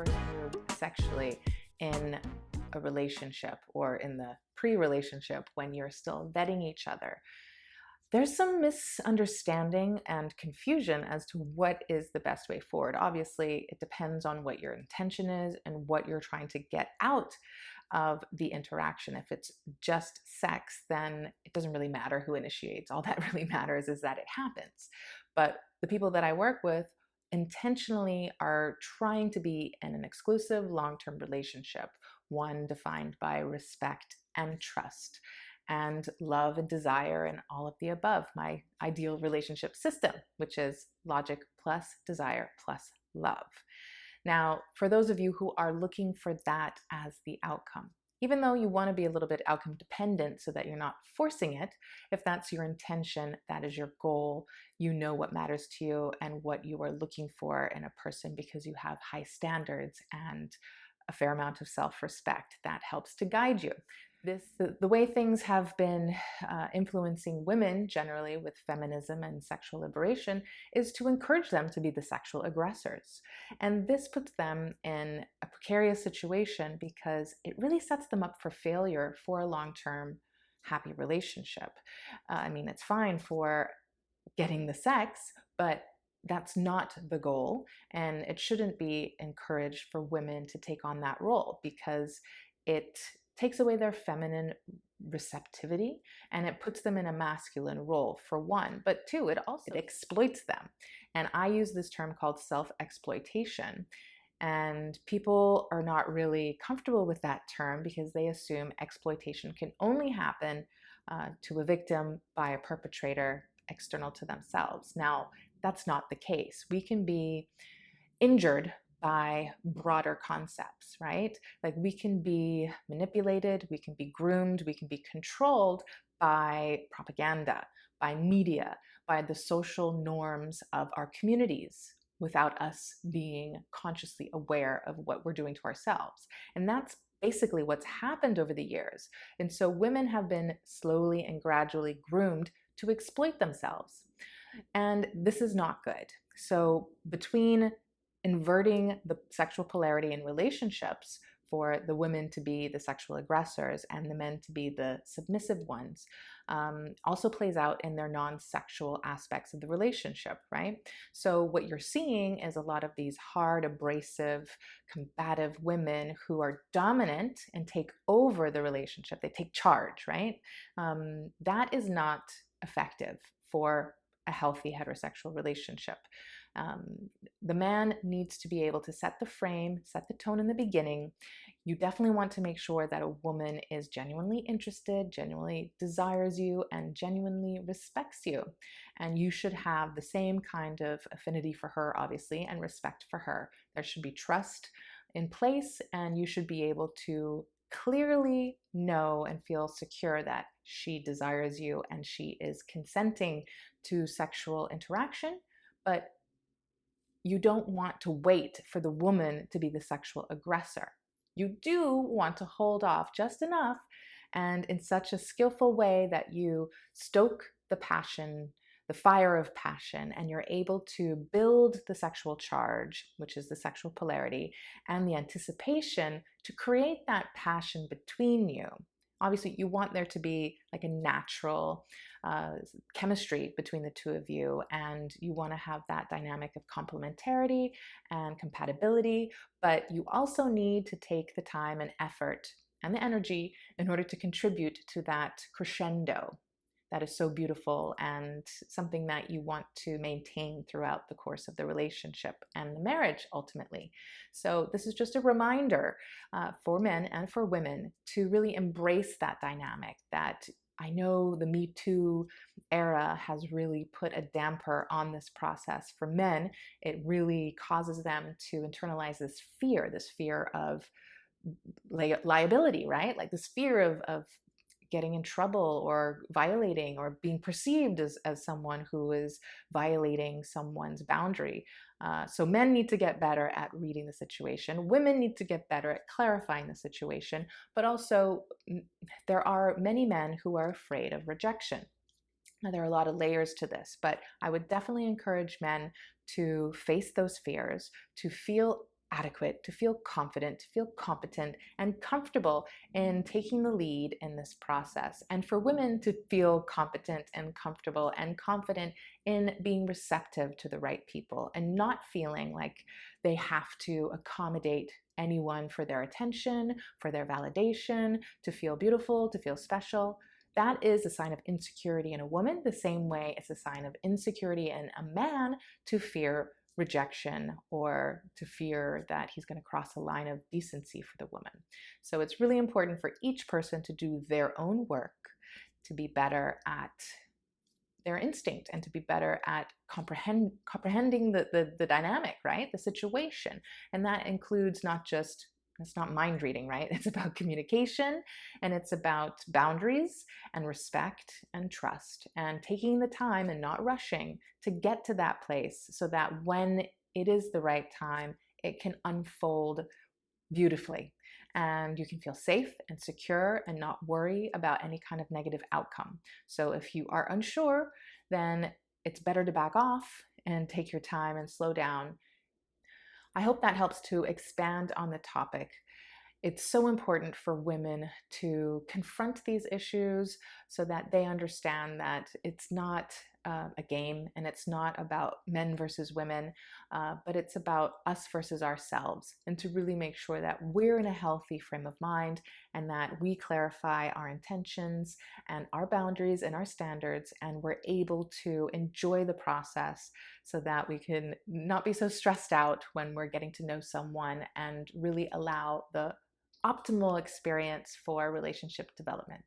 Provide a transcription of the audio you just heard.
first move sexually in a relationship or in the pre-relationship when you're still vetting each other, there's some misunderstanding and confusion as to what is the best way forward. Obviously, it depends on what your intention is and what you're trying to get out of the interaction. If it's just sex, then it doesn't really matter who initiates. All that really matters is that it happens. But the people that I work with intentionally are trying to be in an exclusive long-term relationship, one defined by respect and trust and love and desire and all of the above, my ideal relationship system, which is logic plus desire plus love. Now, for those of you who are looking for that as the outcome, even though you want to be a little bit outcome dependent so that you're not forcing it, if that's your intention, that is your goal, you know what matters to you and what you are looking for in a person because you have high standards and a fair amount of self-respect, that helps to guide you. The way things have been influencing women generally with feminism and sexual liberation is to encourage them to be the sexual aggressors. And this puts them in a precarious situation because it really sets them up for failure for a long-term happy relationship. I mean, it's fine for getting the sex, but that's not the goal. And it shouldn't be encouraged for women to take on that role because it takes away their feminine receptivity and it puts them in a masculine role, for one. But two, it exploits them. And I use this term called self-exploitation. And people are not really comfortable with that term because they assume exploitation can only happen to a victim by a perpetrator external to themselves. Now, that's not the case. We can be injured by broader concepts, right? Like we can be manipulated, we can be groomed, we can be controlled by propaganda, by media, by the social norms of our communities without us being consciously aware of what we're doing to ourselves. And that's basically what's happened over the years. And so women have been slowly and gradually groomed to exploit themselves. And this is not good. So between inverting the sexual polarity in relationships for the women to be the sexual aggressors and the men to be the submissive ones also plays out in their non-sexual aspects of the relationship, right? So what you're seeing is a lot of these hard, abrasive, combative women who are dominant and take over the relationship. They take charge, right? That is not effective for a healthy heterosexual relationship. The man needs to be able to set the frame, set the tone in the beginning. You definitely want to make sure that a woman is genuinely interested, genuinely desires you, and genuinely respects you. And you should have the same kind of affinity for her, obviously, and respect for her. There should be trust in place, and you should be able to clearly know and feel secure that she desires you and she is consenting to sexual interaction, but you don't want to wait for the woman to be the sexual aggressor. You do want to hold off just enough and in such a skillful way that you stoke the passion, the fire of passion, and you're able to build the sexual charge, which is the sexual polarity, and the anticipation to create that passion between you. Obviously, you want there to be like a natural chemistry between the two of you, and you want to have that dynamic of complementarity and compatibility, but you also need to take the time and effort and the energy in order to contribute to that crescendo that is so beautiful and something that you want to maintain throughout the course of the relationship and the marriage ultimately. So this is just a reminder for men and for women to really embrace that dynamic. That I know the Me Too era has really put a damper on this process for men. It really causes them to internalize this fear of liability, right? Like this fear of getting in trouble or violating or being perceived as someone who is violating someone's boundary. So men need to get better at reading the situation. Women need to get better at clarifying the situation. But also, there are many men who are afraid of rejection. Now, there are a lot of layers to this, but I would definitely encourage men to face those fears, to feel adequate, to feel confident, to feel competent and comfortable in taking the lead in this process. And for women to feel competent and comfortable and confident in being receptive to the right people and not feeling like they have to accommodate anyone for their attention, for their validation, to feel beautiful, to feel special. That is a sign of insecurity in a woman, the same way it's a sign of insecurity in a man to fear rejection or to fear that he's going to cross a line of decency for the woman. So it's really important for each person to do their own work to be better at their instinct and to be better at comprehending the dynamic, right? The situation. And that includes not just, it's not mind reading, right? It's about communication and it's about boundaries and respect and trust and taking the time and not rushing to get to that place so that when it is the right time, it can unfold beautifully and you can feel safe and secure and not worry about any kind of negative outcome. So if you are unsure, then it's better to back off and take your time and slow down. I hope that helps to expand on the topic. It's so important for women to confront these issues so that they understand that it's not a game and it's not about men versus women, but it's about us versus ourselves, and to really make sure that we're in a healthy frame of mind and that we clarify our intentions and our boundaries and our standards, and we're able to enjoy the process so that we can not be so stressed out when we're getting to know someone and really allow the optimal experience for relationship development.